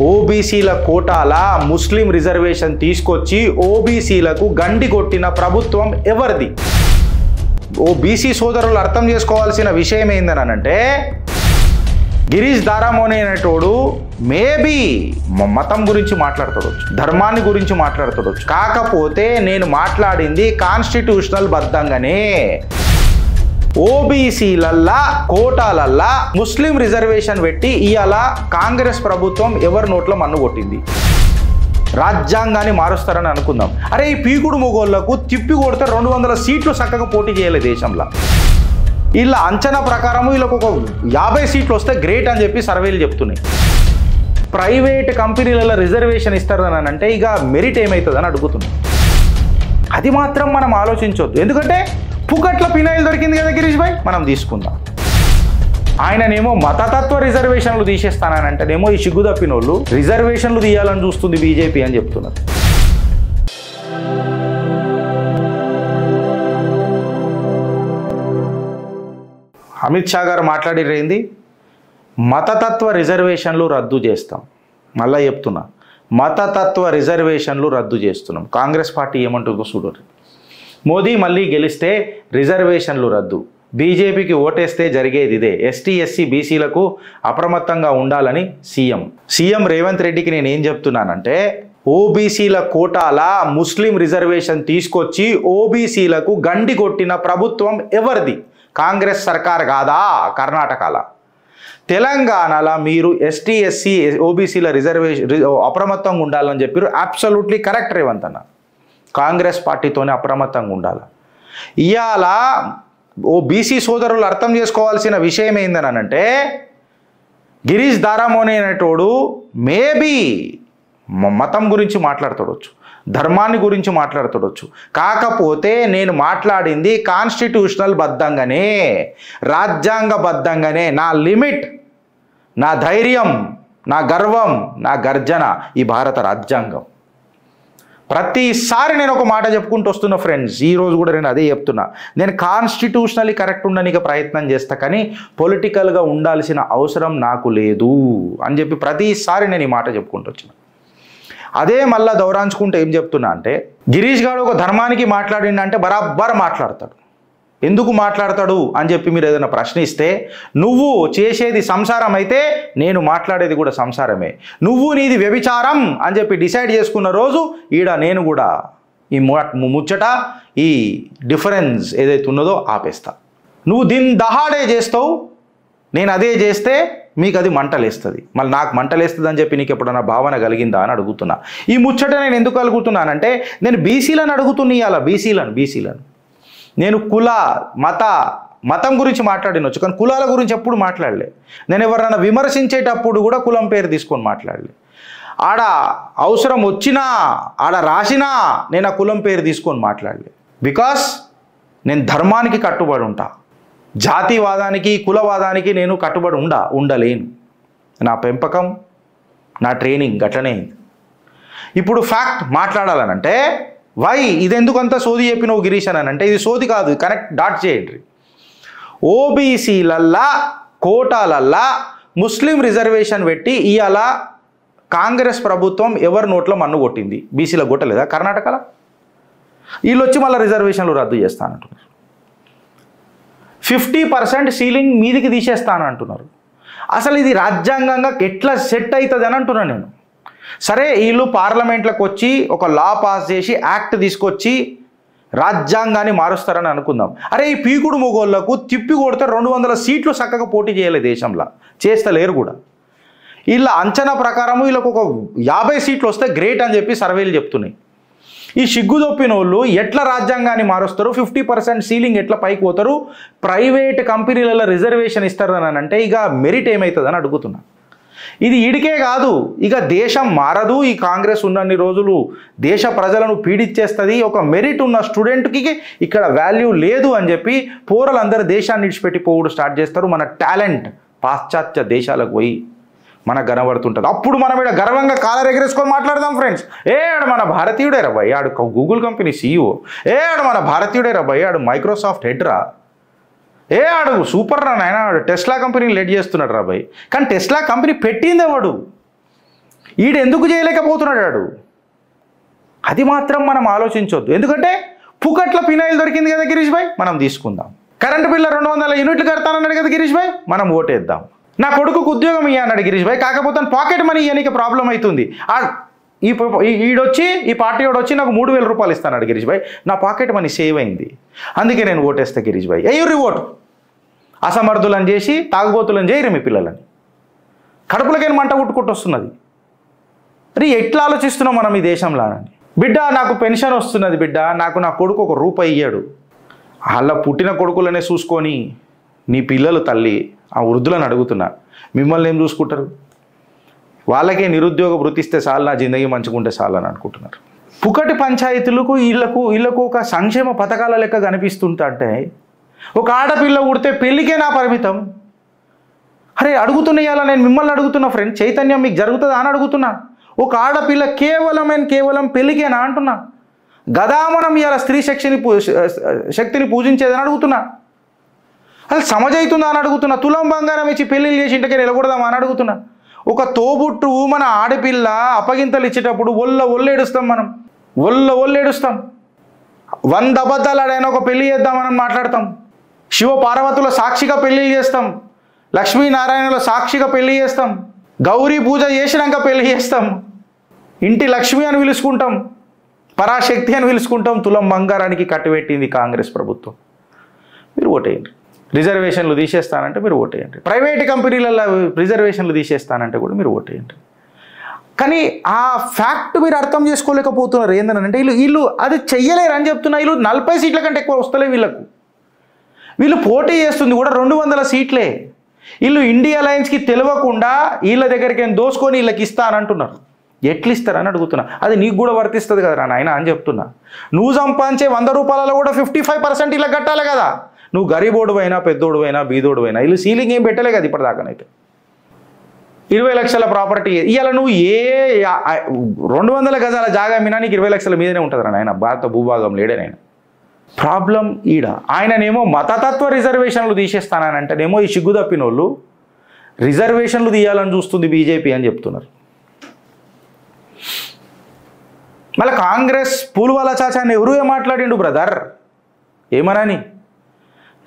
ఓబీసీల కోటాల ముస్లిం reservation తీసుకొచ్చి ఓబీసీలకు గండి కొట్టిన ప్రభుత్వం ఎవరిది? ఓబీసీ సోదరులు అర్థం చేసుకోవాల్సిన విషయం ఏందనంటే, గిరీష్ దారామోని అనేటోడు మేబీ మతం గురించి మాట్లాడుతుండొచ్చు, ధర్మాన్ని గురించి మాట్లాడుతుండొచ్చు. కాకపోతే నేను మాట్లాడింది కాన్స్టిట్యూషనల్ బద్ధంగానే. ఓబీసీలల్లా కోటాలల్లా ముస్లిం రిజర్వేషన్ పెట్టి ఇవాళ కాంగ్రెస్ ప్రభుత్వం ఎవరి నోట్లో మన్ను కొట్టింది? రాజ్యాంగాన్ని మారుస్తారని అనుకుందాం. అరే ఈ పీకుడు మొగోళ్లకు తిప్పి కొడితే 200 సీట్లు చక్కగా పోటీ చేయలేదు దేశంలో. ఇలా అంచనా ప్రకారం వీళ్ళకు ఒక 50 సీట్లు వస్తే గ్రేట్ అని చెప్పి సర్వేలు చెప్తున్నాయి. ప్రైవేట్ కంపెనీలలో రిజర్వేషన్ ఇస్తారని అంటే ఇక మెరిట్ ఏమవుతుందని అడుగుతున్నాయి. అది మాత్రం మనం ఆలోచించవద్దు. ఎందుకంటే పుకట్ల పినాయిల్ దొరికింది కదా గిరీష్ భాయ్, మనం తీసుకుందాం. ఆయననేమో మతతత్వ రిజర్వేషన్లు తీసేస్తానంటేనేమో ఈ సిగ్గు తప్పినోళ్ళు రిజర్వేషన్లు తీయాలని చూస్తుంది బీజేపీ అని చెప్తున్నారు. అమిత్ షా గారు మాట్లాడేది మతతత్వ రిజర్వేషన్లు రద్దు చేస్తాం. మళ్ళీ చెప్తున్నా, మతతత్వ రిజర్వేషన్లు రద్దు చేస్తున్నాం. కాంగ్రెస్ పార్టీ ఏమంటుందో చూడండి. మోదీ మళ్ళీ గెలిస్తే రిజర్వేషన్లు రద్దు, బీజేపీకి ఓటేస్తే జరిగేది ఇదే, ఎస్టీ ఎస్సీ బీసీలకు అప్రమత్తంగా ఉండాలని సీఎం రేవంత్ రెడ్డికి నేను ఏం చెప్తున్నానంటే, ఓబీసీల కోటాల ముస్లిం రిజర్వేషన్ తీసుకొచ్చి ఓబీసీలకు గండి కొట్టిన ప్రభుత్వం ఎవరిది? కాంగ్రెస్ సర్కార్ కాదా? కర్ణాటకలో, తెలంగాణలో మీరు ఎస్టీ ఎస్సీ ఓబీసీల రిజర్వేషన్ అప్రమత్తంగా ఉండాలని చెప్పారు. అబ్సల్యూట్లీ కరెక్ట్ రేవంత్ అన్న. కాంగ్రెస్ పార్టీతోనే అప్రమత్తంగా ఉండాలి. ఇవాళ ఓ బీసీ సోదరులు అర్థం చేసుకోవాల్సిన విషయం ఏందనంటే, గిరీష్ దారామోని అనేటోడు మేబీ మతం గురించి మాట్లాడుతుండొచ్చు, ధర్మాన్ని గురించి మాట్లాడుతుండొచ్చు. కాకపోతే నేను మాట్లాడింది కాన్స్టిట్యూషనల్ బద్ధంగానే, రాజ్యాంగబద్ధంగానే. నా లిమిట్, నా ధైర్యం, నా గర్వం, నా గర్జన ఈ భారత రాజ్యాంగం. ప్రతిసారి నేను ఒక మాట చెప్పుకుంటూ వస్తున్నా ఫ్రెండ్స్. ఈరోజు కూడా నేను అదే చెప్తున్నా. నేను కాన్స్టిట్యూషనల్లీ కరెక్ట్ ఉండడానికి ప్రయత్నం చేస్తా, కానీ పొలిటికల్గా ఉండాల్సిన అవసరం నాకు లేదు అని చెప్పి ప్రతిసారి నేను ఈ మాట చెప్పుకుంటూ వచ్చిన. అదే మళ్ళీ దౌరాంచుకుంటే ఏం చెప్తున్నా అంటే, గిరీష్ గారు ఒక ధర్మానికి మాట్లాడిండంటే బరాబర్ మాట్లాడతాడు. ఎందుకు మాట్లాడతాడు అని చెప్పి మీరు ఏదైనా ప్రశ్నిస్తే, నువ్వు చేసేది సంసారం అయితే నేను మాట్లాడేది కూడా సంసారమే, నువ్వు నీది వ్యభిచారం అని చెప్పి డిసైడ్ చేసుకున్న రోజు ఈడ నేను కూడా ఈ ముచ్చట, ఈ డిఫరెన్స్ ఏదైతే ఉన్నదో ఆపేస్తా. నువ్వు దీన్ని దహాడే చేస్తావు, నేను అదే చేస్తే మీకు అది మంటలేస్తుంది. మళ్ళీ నాకు మంటలేస్తుంది అని చెప్పి నీకు ఎప్పుడన్నా భావన కలిగిందా అని అడుగుతున్నా. ఈ ముచ్చట నేను ఎందుకు అడుగుతున్నానంటే, నేను బీసీలను అడుగుతున్నా. ఇవాళ బీసీలను నేను కుల మతం గురించి మాట్లాడినొచ్చు, కానీ కులాల గురించి ఎప్పుడు మాట్లాడలే. నేను ఎవరైనా విమర్శించేటప్పుడు కూడా కులం పేరు తీసుకొని మాట్లాడలే. ఆడ అవసరం వచ్చినా, ఆడ రాసినా నేను ఆ కులం పేరు తీసుకొని మాట్లాడలే. బికాస్ నేను ధర్మానికి కట్టుబడి ఉంటా, జాతివాదానికి కులవాదానికి నేను కట్టుబడి ఉండలేను. నా పెంపకం, నా ట్రైనింగ్ గట్లనే. ఇప్పుడు ఫ్యాక్ట్ మాట్లాడాలనంటే, వై ఇదెందుకంత సోది చెప్పినవు గిరీష్ అని అంటే, ఇది సోది కాదు, కనెక్ట్ డాట్ చేయండి. ఓబీసీలల్లా కోటాలల్లా ముస్లిం రిజర్వేషన్ పెట్టి ఇవాళ కాంగ్రెస్ ప్రభుత్వం ఎవరి నోట్లో మన్ను కొట్టింది? బీసీలకు కొట్టలేదా కర్ణాటకలో? వీళ్ళు వచ్చి మళ్ళీ రిజర్వేషన్లు రద్దు చేస్తానంటున్నారు. 50% సీలింగ్ మీదికి తీసేస్తానంటున్నారు. అసలు ఇది రాజ్యాంగంగా ఎట్లా సెట్ అవుతుంది అని అంటున్నాను నేను. సరే, వీళ్ళు పార్లమెంట్లోకి వచ్చి ఒక లా పాస్ చేసి యాక్ట్ తీసుకొచ్చి రాజ్యాంగాన్ని మారుస్తారని అనుకుందాం. అరే ఈ పీకుడు మొగోళ్లకు తిప్పి కొడితే 200 సీట్లు చక్కగా పోటీ చేయలేదు దేశంలో, చేస్తలేరు కూడా. వీళ్ళ అంచనా ప్రకారం వీళ్ళకు ఒక 50 సీట్లు వస్తే గ్రేట్ అని చెప్పి సర్వేలు చెప్తున్నాయి. ఈ సిగ్గుదొప్పిన వాళ్ళు ఎట్లా రాజ్యాంగాన్ని మారుస్తారు? 50% సీలింగ్ ఎట్లా పైకి పోతారు? ప్రైవేట్ కంపెనీలలో రిజర్వేషన్ ఇస్తారని అంటే ఇక మెరిట్ ఏమవుతుందని అడుగుతున్నా. ఇది ఈడికే కాదు, ఇక దేశం మారదు. ఈ కాంగ్రెస్ ఉన్నన్ని రోజులు దేశ ప్రజలను పీడిచ్చేస్తుంది. ఒక మెరిట్ ఉన్న స్టూడెంట్కి ఇక్కడ వాల్యూ లేదు అని చెప్పి పోరలందరూ దేశాన్ని విడిచిపెట్టి పోవుడు స్టార్ట్ చేస్తారు. మన టాలెంట్ పాశ్చాత్య దేశాలకు పోయి మనకు కనబడుతుంటుంది. అప్పుడు మనం ఇక్కడ గర్వంగా కాలర్ ఎగరేసుకొని మాట్లాడదాం ఫ్రెండ్స్. ఆడు మన భారతీయుడే రా భయ్, ఆడు గూగుల్ కంపెనీ CEO. ఆడు మన భారతీయుడే రా భయ్, ఆడు మైక్రోసాఫ్ట్ హెడ్ రా. ఆడు సూపర్ రా నాయన, ఆడు టెస్లా కంపెనీ లీడ్ చేస్తున్నాడు రా భయ్. కానీ టెస్లా కంపెనీ పెట్టింది ఎవడు? ఈడు ఎందుకు చేయలేకపోతున్నాడు? అది మాత్రం మనం ఆలోచించవద్దు. ఎందుకంటే పుకట్ల పినాయిల్ దొరికింది కదా గిరీష్ భాయ్, మనం తీసుకుందాం. కరెంటు బిల్లు 200 యూనిట్లు కడతానన్నాడు కదా గిరీష్ భాయ్, మనం ఓటేద్దాం. నా కొడుకుకు ఉద్యోగం ఇయ్యన్నాడు గిరీష్ భాయ్, కాకపోతే పాకెట్ మనీ ఇవ్వడానికి ప్రాబ్లం అవుతుంది. ఈడొచ్చి ఈ పార్టీ వచ్చి నాకు 3000 రూపాయలు ఇస్తాడు గిరీష్ భాయ్, నా పాకెట్ మనీ సేవ్ అయింది, అందుకే నేను ఓటేస్తా గిరీష్ భాయ్. ఎయ్యూరి ఓటు. అసమర్థులను చేసి తాగుబోతులను చేయరు మీ పిల్లలని. కడుపులకైనా మంట కొట్టుకుంటూ వస్తున్నది. అరే ఎట్లా ఆలోచిస్తున్నాం మనం ఈ దేశంలోనని? బిడ్డ నాకు పెన్షన్ వస్తున్నది, బిడ్డ నాకు నా కొడుకు 1 రూపాయి ఇయ్యాడు. వాళ్ళ పుట్టిన కొడుకులనే చూసుకొని నీ పిల్లలు తల్లి ఆ వృద్ధులను అడుగుతున్నా, మిమ్మల్ని ఏం చూసుకుంటారు? వాళ్ళకే నిరుద్యోగ వృత్తిస్తే చాలు, నా జిందగీ మంచుకుంటే చాలు అని అనుకుంటున్నారు. పుకటి పంచాయతీలకు వీళ్ళకు ఒక సంక్షేమ పథకాల లెక్క కనిపిస్తుంటే, ఒక ఆడపిల్ల పుడితే పెళ్ళికే నా పరిమితం. అరే అడుగుతున్నాయాల, నేను మిమ్మల్ని అడుగుతున్నా ఫ్రెండ్, చైతన్యం మీకు జరుగుతుందా అని అడుగుతున్నా. ఒక ఆడపిల్ల కేవలం పెళ్ళికేనా అంటున్నా. గదా మనం ఇవాళ స్త్రీ శక్తిని పూజించేదని అడుగుతున్నా. అసలు సమజైతుందా అని అడుగుతున్నా. తులం బంగారం ఇచ్చి పెళ్ళిళ్ళు చేసి ఇంటికి నిలకూడదామా అని అడుగుతున్నా. ఒక తోబుట్టు మన ఆడపిల్ల అప్పగింతలు ఇచ్చేటప్పుడు ఒళ్ళేడుస్తాం, మనం ఒళ్ళేడుస్తాం. 100 అబద్ధాలు ఆడైనా ఒక పెళ్లి చేద్దామని మాట్లాడతాం. శివ పార్వతుల సాక్షిగా పెళ్లిళ్ళు చేస్తాం, లక్ష్మీనారాయణల సాక్షిగా పెళ్లి చేస్తాం, గౌరీ పూజ చేసినాక పెళ్లి చేస్తాం, ఇంటి లక్ష్మి అని పిలుచుకుంటాం, పరాశక్తి అని పిలుచుకుంటాం. తులం బంగారానికి కట్టిపెట్టింది కాంగ్రెస్ ప్రభుత్వం. మీరు ఓటేయండి. రిజర్వేషన్లు తీసేస్తానంటే మీరు ఓటేయండి. ప్రైవేట్ కంపెనీలలో రిజర్వేషన్లు తీసేస్తానంటే కూడా మీరు ఓటేయండి. కానీ ఆ ఫ్యాక్ట్ మీరు అర్థం చేసుకోలేకపోతున్నారు. ఏంటంటే వీళ్ళు అది చెయ్యలేరు అని చెప్తున్నా. వీళ్ళు 40 సీట్ల కంటే ఎక్కువ వస్తలే వీళ్ళకు. వీళ్ళు పోటీ చేస్తుంది కూడా 200 సీట్లే. వీళ్ళు ఇండియా అలయన్స్కి తెలియకుండా వీళ్ళ దగ్గరికి ఏం దోసుకొని వీళ్ళకి ఇస్తా అని అంటున్నారు. ఎట్లు ఇస్తారని అడుగుతున్నా. అది నీకు కూడా వర్తిస్తుంది కదరా నాయన అని చెప్తున్నా. నువ్వు సంపాదించే 100 రూపాయలలో కూడా 55% ఇలా కట్టాలి కదా. నువ్వు గరీబోడు అయినా, పెద్దోడు అయినా, బీదోడు అయినా. వీళ్ళు సీలింగ్ ఏం పెట్టలే కదా ఇప్పటిదాకానైతే. 20 లక్షల ప్రాపర్టీ ఇవాళ నువ్వు 200 గజాల జాగా మీనా నీకు 20 లక్షల మీదనే ఉంటుందిరా నాయన. భారత భూభాగం లేడేనాయన. ప్రాబ్లం ఈడ. ఆయననేమో మతతత్వ రిజర్వేషన్లు తీసేస్తానంటేనేమో ఈ సిగ్గు తప్పినోళ్ళు రిజర్వేషన్లు తీయాలని చూస్తుంది బీజేపీ అని చెప్తున్నారు. మళ్ళీ కాంగ్రెస్ పూల్వాలా చాచాని ఎవరు ఏం మాట్లాడిండు బ్రదర్? ఏమనని?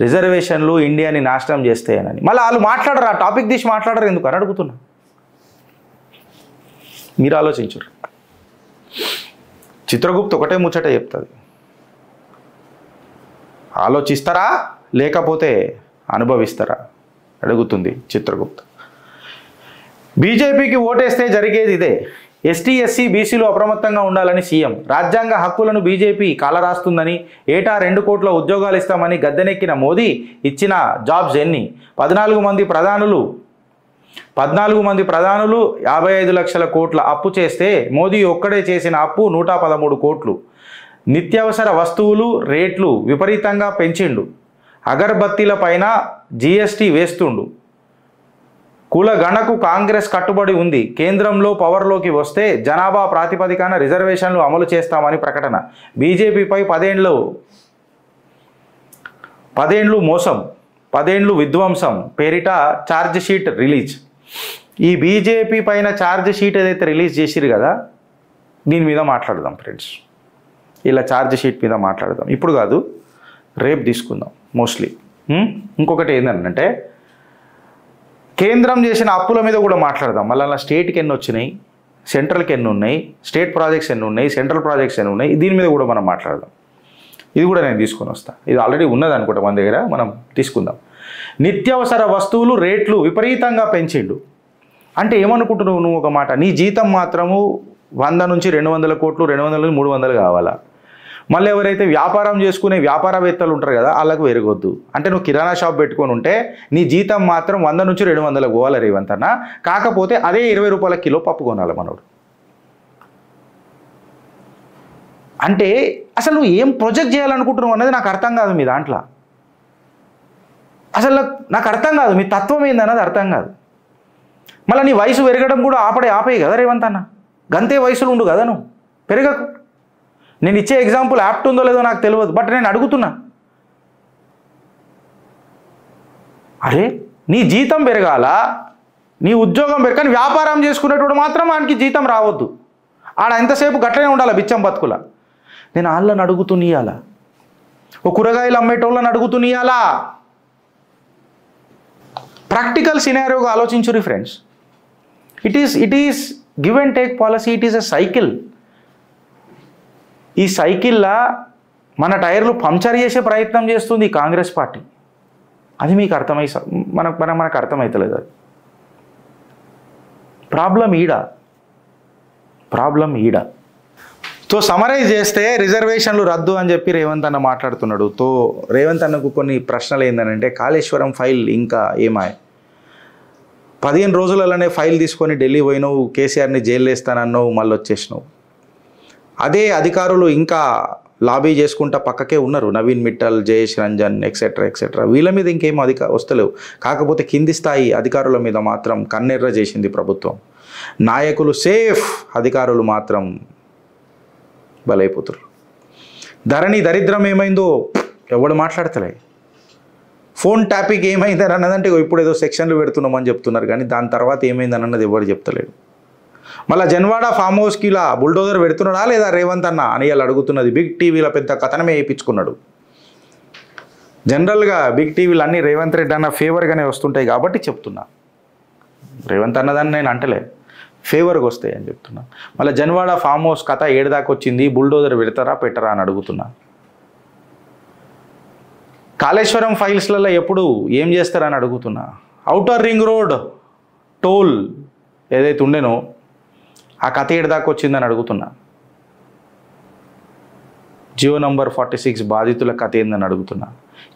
రిజర్వేషన్లు ఇండియాని నాశనం చేస్తాయనని. మళ్ళీ వాళ్ళు మాట్లాడరు, ఆ టాపిక్ తీసి మాట్లాడరు ఎందుకు అని అడుగుతున్నా. మీరు ఆలోచించరు. చిత్రగుప్త ఒకటే ముచ్చట చెప్తుంది. ఆలోచిస్తారా లేకపోతే అనుభవిస్తారా అడుగుతుంది చిత్రగుప్త. బీజేపీకి ఓటేస్తే జరిగేది ఇదే. ఎస్టీ ఎస్సీ బీసీలు అప్రమత్తంగా ఉండాలని సీఎం. రాజ్యాంగ హక్కులను బీజేపీ కాలరాస్తుందని, ఏటా 2 కోట్ల ఉద్యోగాలు ఇస్తామని గద్దెనెక్కిన మోదీ ఇచ్చిన జాబ్స్ ఎన్ని? 14 మంది ప్రధానులు 55 లక్షల కోట్ల అప్పు చేస్తే మోదీ ఒక్కడే చేసిన అప్పు 113 కోట్లు. నిత్యావసర వస్తువులు రేట్లు విపరీతంగా పెంచిండు. అగర్బత్తీల పైన జీఎస్టీ వేస్తుండు. కులగణకు కాంగ్రెస్ కట్టుబడి ఉంది. కేంద్రంలో పవర్లోకి వస్తే జనాభా ప్రాతిపదికన రిజర్వేషన్లు అమలు చేస్తామని ప్రకటన. బీజేపీపై 10 ఏళ్ళు మోసం, 10 ఏళ్ళు విధ్వంసం పేరిట ఛార్జ్ షీట్ రిలీజ్. ఈ బీజేపీ పైన ఛార్జ్ షీట్ ఏదైతే రిలీజ్ చేసిరు కదా, దీని మీద మాట్లాడదాం ఫ్రెండ్స్. ఇలా ఛార్జ్ షీట్ మీద మాట్లాడదాం. ఇప్పుడు కాదు, రేపు తీసుకుందాం మోస్ట్లీ. ఇంకొకటి ఏంటంటే కేంద్రం చేసిన అప్పుల మీద కూడా మాట్లాడదాం. మళ్ళీ స్టేట్కి ఎన్ని వచ్చినాయి, సెంట్రల్కి ఎన్ని ఉన్నాయి, స్టేట్ ప్రాజెక్ట్స్ ఎన్ని ఉన్నాయి, సెంట్రల్ ప్రాజెక్ట్స్ ఎన్ని ఉన్నాయి, దీని మీద కూడా మనం మాట్లాడదాం. ఇది కూడా నేను తీసుకొని వస్తాను. ఇది ఆల్రెడీ ఉన్నది అనుకుంటా మన దగ్గర, మనం తీసుకుందాం. నిత్యావసర వస్తువులు రేట్లు విపరీతంగా పెంచిండు అంటే ఏమనుకుంటున్నావు నువ్వు? ఒక మాట, నీ జీతం మాత్రము 100 నుంచి 200 కోట్లు, 200 నుంచి 300 కావాలా? మళ్ళీ ఎవరైతే వ్యాపారం చేసుకునే వ్యాపారవేత్తలు ఉంటారు కదా, వాళ్ళకు పెరగొద్దు అంటే నువ్వు కిరాణా షాప్ పెట్టుకొని ఉంటే నీ జీతం మాత్రం 100 నుంచి 200 పోవాలి రేవంత్ అన్న. కాకపోతే అదే 20 రూపాయల కిలో పప్పు కొనాలి మనోడు. అంటే అసలు నువ్వు ఏం ప్రొజెక్ట్ చేయాలనుకుంటున్నావు అన్నది నాకు అర్థం కాదు. మీ దాంట్లో అసలు నాకు అర్థం కాదు. మీ తత్వం ఏందన్నది అర్థం కాదు. మళ్ళీ నీ వయసు పెరగడం కూడా ఆపేయి కదా రేవంత్ అన్న. గంతే వయసులో ఉండు కదా నువ్వు, పెరగకు. నేను ఇచ్చే ఎగ్జాంపుల్ యాప్ట్ ఉందో లేదో నాకు తెలియదు, బట్ నేను అడుగుతున్నా. అరే నీ జీతం పెరగాల, నీ ఉద్యోగం పెరు, కానీ వ్యాపారం చేసుకునేటోడు మాత్రం వానికి జీతం రావద్దు. ఆడ ఎంతసేపు గట్లనే ఉండాలి బిచ్చం బతుకుల. నేను వాళ్ళని అడుగుతునియాలా, ఓ కూరగాయలు అమ్మేటోళ్ళని అడుగుతునియాలా. ప్రాక్టికల్ సినారియోగా ఆలోచించురి friends. It is give and take policy. It is a cycle. ఈ సైకిల్లా మన టైర్లు పంక్చర్ చేసే ప్రయత్నం చేస్తుంది కాంగ్రెస్ పార్టీ. అది మీకు మనకు అర్థమవుతలేదు. అది ప్రాబ్లం ఈడ. సో సమరైజ్ చేస్తే రిజర్వేషన్లు రద్దు అని చెప్పి రేవంత్ అన్న మాట్లాడుతున్నాడు. రేవంత్ అన్నకు కొన్ని ప్రశ్నలు ఏంటంటే, కాళేశ్వరం ఫైల్ ఇంకా ఏమాయ్? 15 రోజులలోనే ఫైల్ తీసుకొని ఢిల్లీ పోయినావు, కేసీఆర్ని జైలు వేస్తానన్నావు, మళ్ళీ వచ్చేసినావు. అదే అధికారులు ఇంకా లాబీ చేసుకుంటా పక్కకే ఉన్నారు. నవీన్ మిట్టల్, జయేష్ రంజన్ ఎక్సెట్రా. వీళ్ళ మీద ఇంకేం వస్తలేవు. కాకపోతే కింది స్థాయి అధికారుల మీద మాత్రం కన్నెర్ర చేసింది ప్రభుత్వం. నాయకులు సేఫ్, అధికారులు మాత్రం బలైపోతారు. ధరణి దరిద్రం ఏమైందో ఎవడు మాట్లాడతలే. ఫోన్ ట్యాపింగ్ ఏమైందని అన్నదంటే ఇప్పుడు ఏదో సెక్షన్లు పెడుతున్నామని చెప్తున్నారు, కానీ దాని తర్వాత ఏమైందని అన్నది ఎవడు చెప్తలేడు. మళ్ళీ జన్వాడ ఫామ్ హౌస్కి ఇలా బుల్డోజర్ పెడుతున్నాడా లేదా రేవంత్ అన్న అని వాళ్ళు అడుగుతున్నది. బిగ్ టీవీలో పెద్ద కథనమే వేయించుకున్నాడు. జనరల్గా బిగ్ టీవీలు అన్నీ రేవంత్ రెడ్డి అన్న ఫేవర్గానే వస్తుంటాయి కాబట్టి చెప్తున్నా. రేవంత్ అన్నదాన్ని నేను అంటలే, ఫేవర్గా వస్తాయి అని చెప్తున్నా. మళ్ళీ జన్వాడ ఫామ్ హౌస్ కథ ఏడుదాకా వచ్చింది, బుల్డోజర్ పెడతారా పెట్టరా అని అడుగుతున్నా. కాళేశ్వరం ఫైల్స్లలో ఎప్పుడు ఏం చేస్తారని అడుగుతున్నా. ఔటర్ రింగ్ రోడ్ టోల్ ఏదైతే ఉండేనో ఆ కథ ఏడుదాకా వచ్చిందని అడుగుతున్నా. జియో నంబర్ 46 బాధితుల కథ ఏందని అడుగుతున్నా.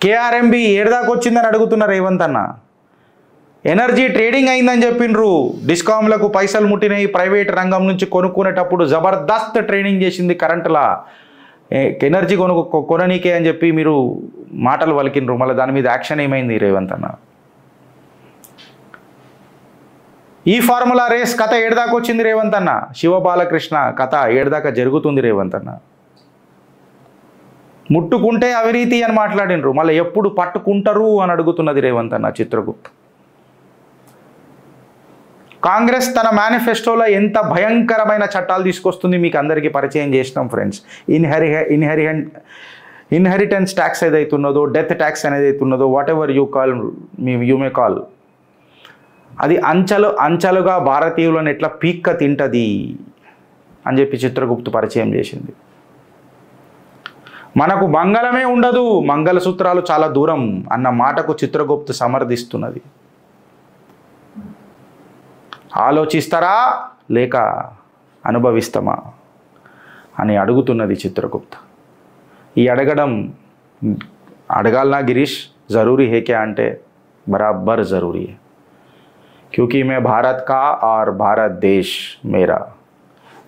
కేఆర్ఎంబి ఏడుదాకా వచ్చిందని అడుగుతున్నా రేవంత్ అన్న. ఎనర్జీ ట్రేడింగ్ అయిందని చెప్పిండ్రు. డిస్కామ్లకు పైసలు ముట్టినాయి. ప్రైవేట్ రంగం నుంచి కొనుక్కునేటప్పుడు జబర్దస్త్ ట్రేడింగ్ చేసింది కరెంటులా. ఎనర్జీ కొననీకే అని చెప్పి మీరు మాటలు పలికిండ్రు. మళ్ళీ దాని మీద యాక్షన్ ఏమైంది రేవంత్ అన్న? ఈ ఫార్ములా రేస్ కథ ఏడుదాకా వచ్చింది రేవంత్ అన్న. శివబాలకృష్ణ కథ ఏడుదాకా జరుగుతుంది రేవంత్ అన్న. ముట్టుకుంటే అవినీతి అని మాట్లాడినరు, మళ్ళీ ఎప్పుడు పట్టుకుంటారు అని అడుగుతున్నది రేవంత్ అన్న. చిత్రగుప్త కాంగ్రెస్ తన మేనిఫెస్టోలో ఎంత భయంకరమైన చట్టాలు తీసుకొస్తుంది మీకు అందరికీ పరిచయం చేసినాం ఫ్రెండ్స్. ఇన్హెరిటెన్స్ ట్యాక్స్ ఏదైతే ఉన్నదో, డెత్ ట్యాక్స్ అనేది ఉన్నదో, what ever you may call, అది అంచెలుగా భారతీయులను ఎట్లా పీక్క తింటది అని చెప్పి చిత్రగుప్తు పరిచయం చేసింది. మనకు మంగళమే ఉండదు, మంగళసూత్రాలు చాలా దూరం అన్న మాటకు చిత్రగుప్తు సమర్థిస్తున్నది. ఆలోచిస్తారా లేక అనుభవిస్తామా అని అడుగుతున్నది చిత్రగుప్త. ఈ అడగాలనా గిరీష్ జరూరీ హే క్యా అంటే బరాబర్ జరూరీ है, क्योंकि मैं भारत का और भारत देश मेरा,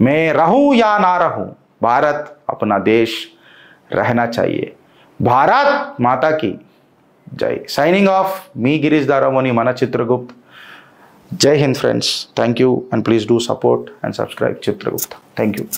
मैं रहूं या ना रहूं, भारत अपना देश रहना चाहिए. भारत माता की जय. Signing off, me Girish Daramoni, Mana Chitragupta. Jai Hind friends. Thank you and please do support and subscribe Chitragupta. Thank you.